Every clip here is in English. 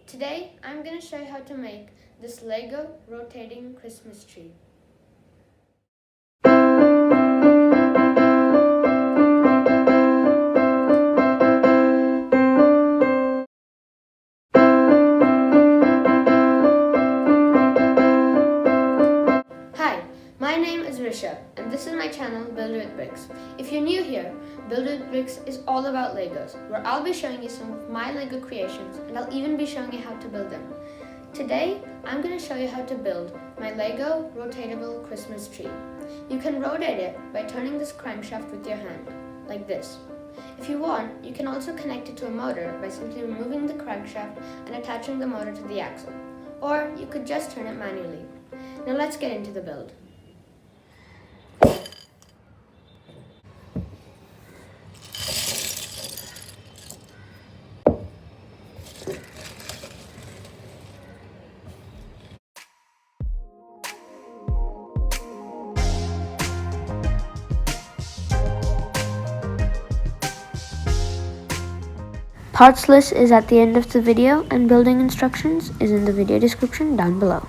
Today, I'm going to show you how to make this Lego rotating Christmas tree. Hi, my name is Risha, and this is my channel Builder with Bricks. If you're new here, Builder with Bricks is all about Legos, where I'll be showing you some of my Lego creations, and I'll even be showing you how to build them. Today, I'm going to show you how to build my Lego rotatable Christmas tree. You can rotate it by turning this crankshaft with your hand, like this. If you want, you can also connect it to a motor by simply removing the crankshaft and attaching the motor to the axle. Or you could just turn it manually. Now let's get into the build. Parts list is at the end of the video, and building instructions is in the video description down below.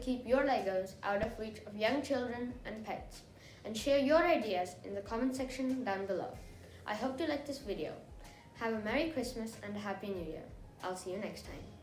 keep your Legos out of reach of young children and pets. And share your ideas in the comment section down below. I hope you liked this video. Have a Merry Christmas and a Happy New Year. I'll see you next time.